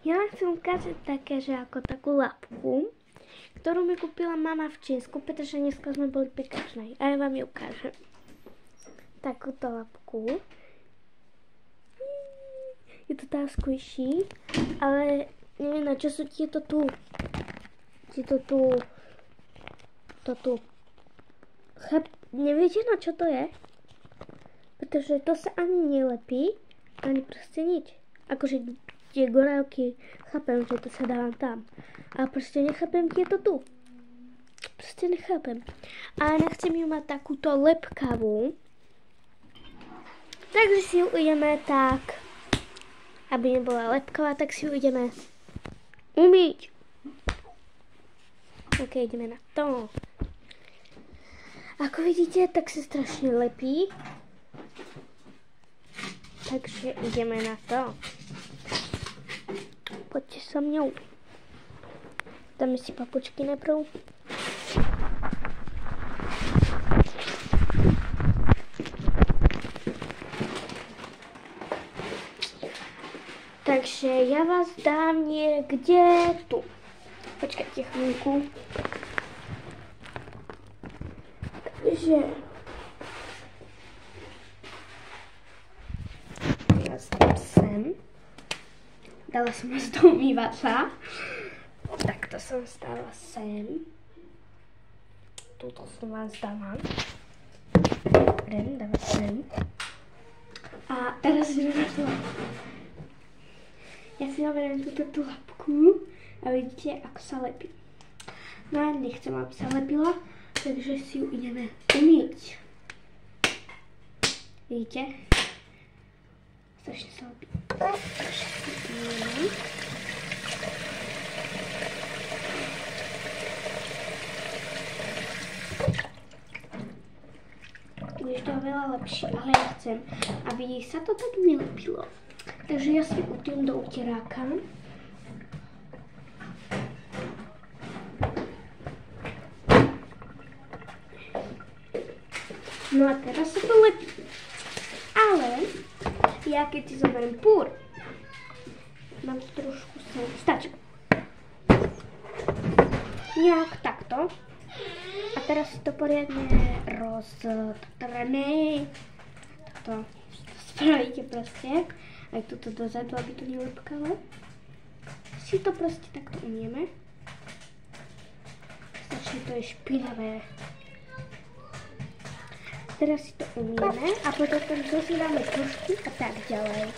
Ja vám chcem ukázať také, že ako takú lapku, ktorú mi kúpila mama v Čínsku, pretože dneska sme boli pekačnej. A ja vám ju ukážem. Takúto lapku. Je to tá squishy, ale neviem na čo sú tieto tu. Neviete na čo to je? Pretože to sa ani nelepí, ani proste nič. Akože tie gorálky, chápem, že to sa dávam tam. Ale proste nechápem tieto tu. Proste nechápem. A nechcem ju mať takúto lepkavú. Takže si ju ideme tak, aby nebola lepkavá, tak si ju ideme umyť. Ok, ideme na to. Ako vidíte, tak sa strašne lepí. Takže ideme na to. Poďte so mňou. Dáme si papučky najprv. Takže ja vás dám niekde tu. Počkajte chvíľku. Takže ja dám sem. Dala som vás do umývača. Takto som stála sem. Tuto som vás dala. Dávam sem. A teraz ideme na to. Ja si zoberiem túto lapku a vidíte, ako sa lepí. No a nechcem, aby sa lepila, takže si ju ideme umyť. Vidíte? Strašne sa lepí. Takže si umyjeme. Už to je veľa lepšie, ale ja chcem, aby sa to tak nelepilo. Takže ja si utriem do uteráka. No a teraz sa to lepí. Ale ja keď si zoberiem púr, mám trošku sem, stačí. Nejak takto. A teraz si to poriadne roztreme. Takto spravíte proste. Aj tuto dozadu, aby to nelepkalo. Si to proste takto umieme. Strašne to je špinavé. Teraz si to umieme a potom tam dozíráme trošku a tak ďalej.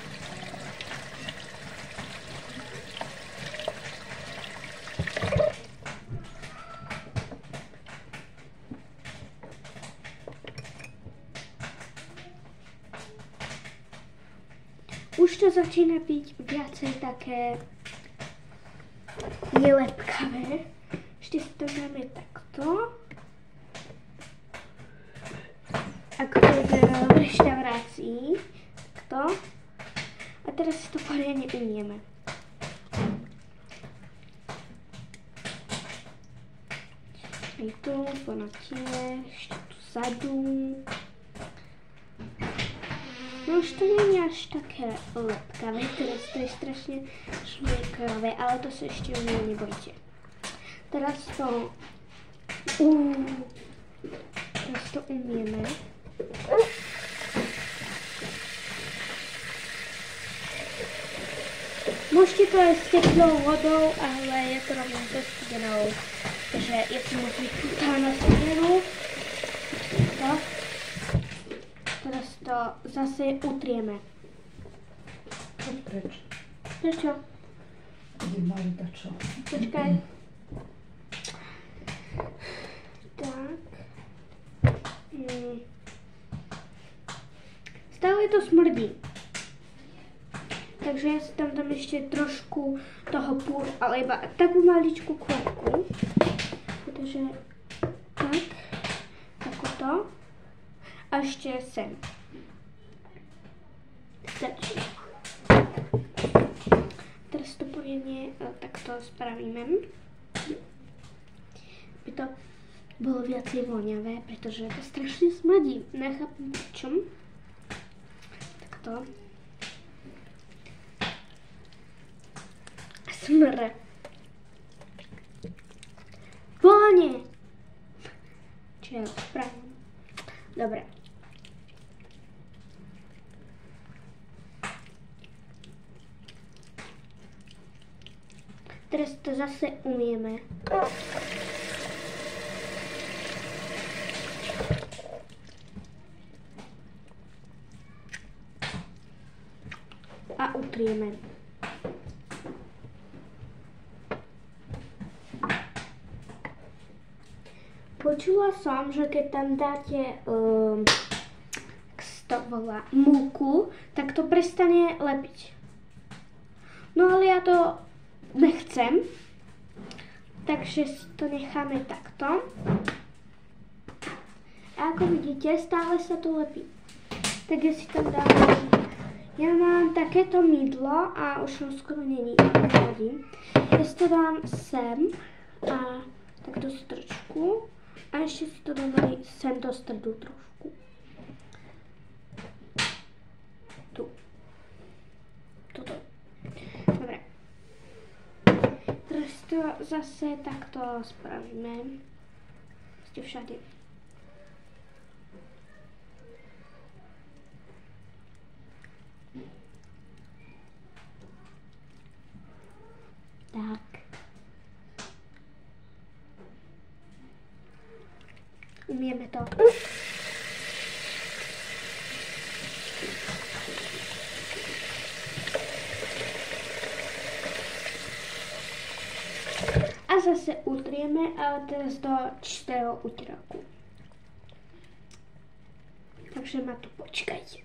Už to začína byť viacej také nelepkavé. Ešte si to dáme takto. Ako to je v reštaurácii. Takto. A teraz si to poriadne umieme. Aj tu, ponatíme, ešte tu zadu. No už to nie je až také lepkavé, teraz to je strašne šmejkavé, ale to sa ešte umie, nebojte. Teraz to umieme. Môžete to aj s teplou vodou, ale ja to robím so studenou, takže ja som moc vypútá na studenú. Teraz to zase utrieme. Poď preč. Prečo? Idem mali dačo. Počkaj. Tak. Stále to smrdí. Takže ja si tam dám ešte trošku toho púru, ale iba takú maličkú kvapku. Pretože tak. Takúto. A ešte sem. Stačí. Teraz to poriadne takto spravíme. Aby to bolo viacej voňavé, pretože to strašne smrdí. Nechápem čom. Takto. smr. Volanie. Čiže správne. Dobre. Teraz to zase umieme. A utrieme. Počula som, že keď tam dáte múku, tak to prestane lepiť. No ale ja to nechcem, takže si to necháme takto. A ako vidíte, stále sa to lepí. Takže si tam dáme. Ja mám takéto mydlo a už ho skoro není. Ja si to dám sem a takto strčku. A ešte si to dám sem do stredu trošku. Tu. Toto. Dobre. Teraz to zase takto spravíme. Ste všade. Tak. Umieme to. A zase utrieme, ale teraz do čistého úteráku. Takže ma tu počkajte.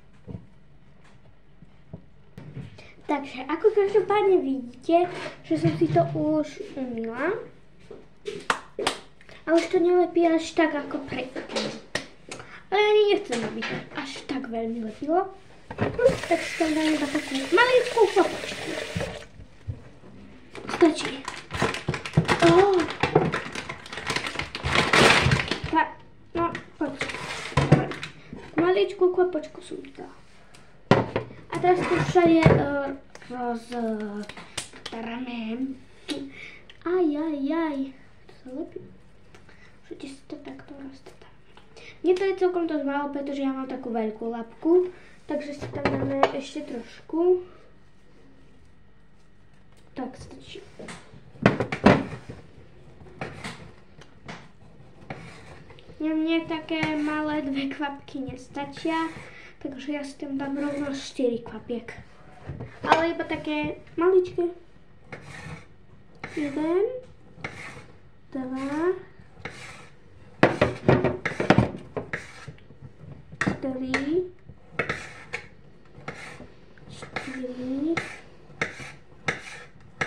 Takže ako každopádne vidíte, že som si to už umyla. A už to nelepí až tak ako predtým. Ale ani nechcem, aby to až tak veľmi lepilo. Tak si tam dám iba takú maličkú kvapočku. Stačí. No, poď. Dobre. Maličkú kvapočku som dala. A teraz to všade roztrame. Ajajaj. To sa lepí. Môžete si to takto roztrtať. Mne to je celkom dosť málo, pretože ja mám takú veľkú labku. Takže si tam dáme ešte trošku. Tak stačí. Mne také malé 2 kvapky nestačia, takže ja si tam dám rovno 4 kvapiek. Ale iba také maličké. 1, 2, 3, 4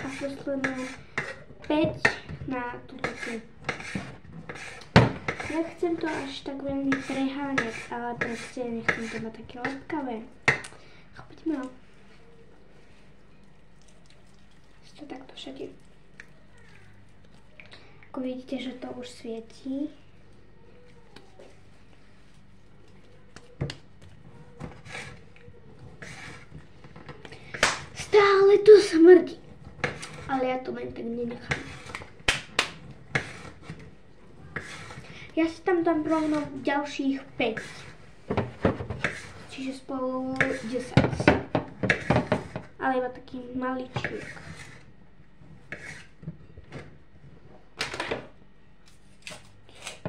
a posledné 5 na túto tu. Nechcem to až tak veľmi preháňať, ale proste nechcem to mať také lepkavé. Chopite ma. Si to takto všade. Ako vidíte, že to už svietí. Stále to smrdí. Ale ja to len tak nenechám. Ja si tam dám rovno ďalších 5. Čiže spolu 10. Ale iba taký maličík.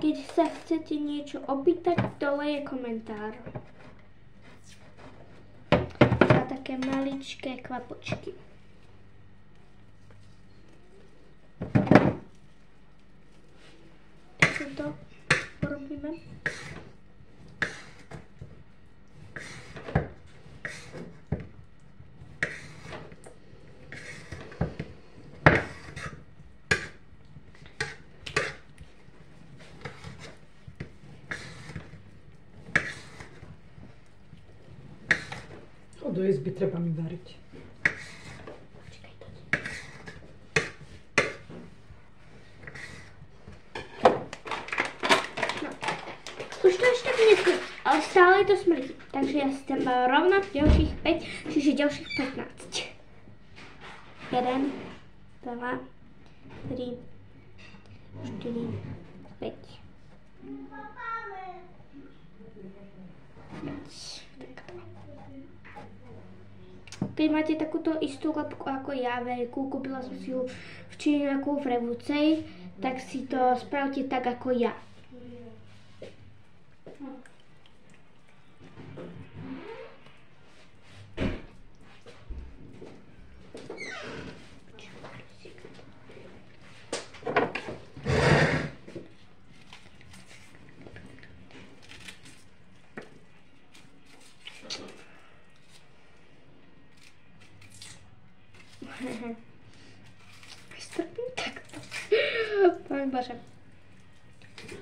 Keď sa chcete niečo opýtať, dole je komentár. A také maličké kvapočky. To porobíme. Do izby treba mi variť. Už to ešte dnes, ale stále to smrdí. Takže ja si tam dám rovno ďalších 5, čiže ďalších 15. 1, 2, 3, 4, 5. Keď máte takúto istú lepku ako ja, veľkú, kúpila som si ju v Číňaku v Revúcej, tak si to spravte tak ako ja. Strpím takto. Pane Bože.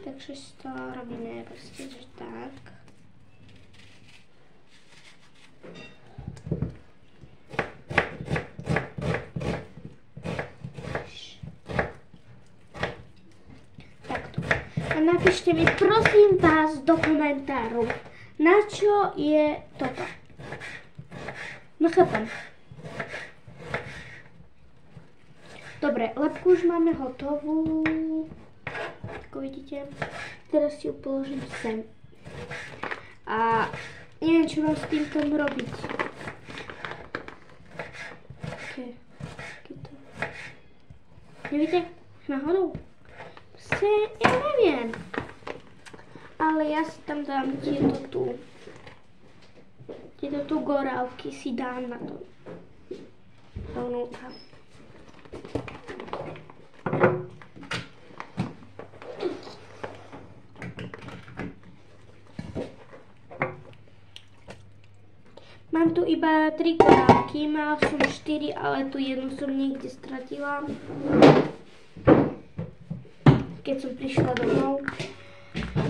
Takže to robíme prostě, že tak. Takto. A napíšte mi prosím vás do komentáru, na čo je toto. No chápem. Dobre, lepku už máme hotovú. Ako vidíte, teraz si ju položím sem. A neviem, čo mám s týmto robiť. Nevidíte? Nahoru? Ja neviem. Ale ja si tam dám tieto tu gorálky si dám na to. Dovnútra. Mám tu iba 3 korálky, mala som 4, ale tu jednu som niekde stratila, keď som prišla domov.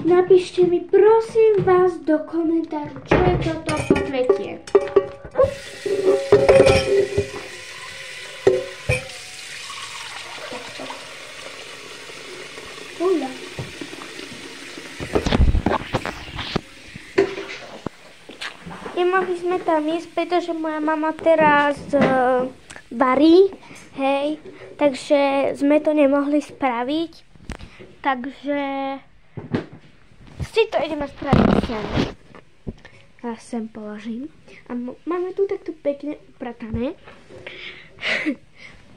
Napíšte mi prosím vás do komentáru, čo je toto pokletie. Nemohli sme tam ísť, pretože moja mama teraz varí, hej, takže sme to nemohli spraviť, takže si to ideme spraviť sem. Ja sem položím. A máme tu takto pekne upratané.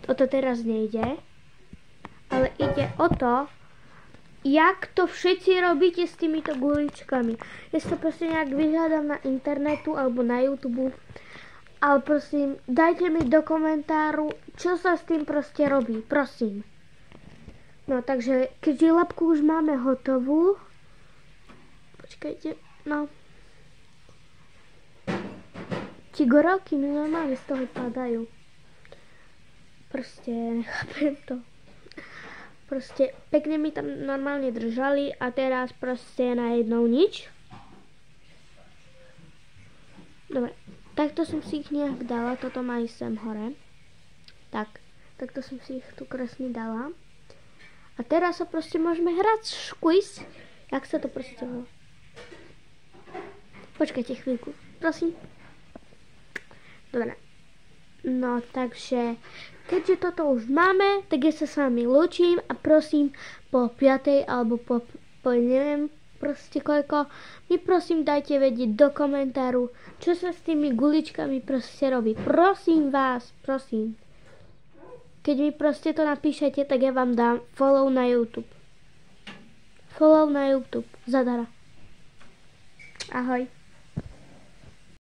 Toto teraz nejde, ale ide o to, jak to všetci robíte s týmito guličkami. Ja si to proste nejak vyhľadám na internetu alebo na YouTube. Ale prosím, dajte mi do komentáru, čo sa s tým proste robí. Prosím. No takže, keďže lepku už máme hotovú. Počkajte, no. Ti gorálky mi normálne z toho padajú. Proste, nechápem to. Proste pekne mi tam normálne držali a teraz proste najednou nič. Dobre, takto som si ich nejak dala, toto má ísť sem hore. Takto som si ich tu krásne dala. A teraz sa proste môžeme hrať šquiz. Jak sa to proste volá? Počkajte chvíľku, prosím. Dobre. No, takže, keďže toto už máme, tak ja sa s vami lúčim a prosím po 5. alebo po neviem proste koľko, mi prosím dajte vedieť do komentáru, čo sa s tými guličkami proste robí. Prosím vás, prosím. Keď mi proste to napíšete, tak ja vám dám follow na YouTube. Follow na YouTube, zadara. Ahoj.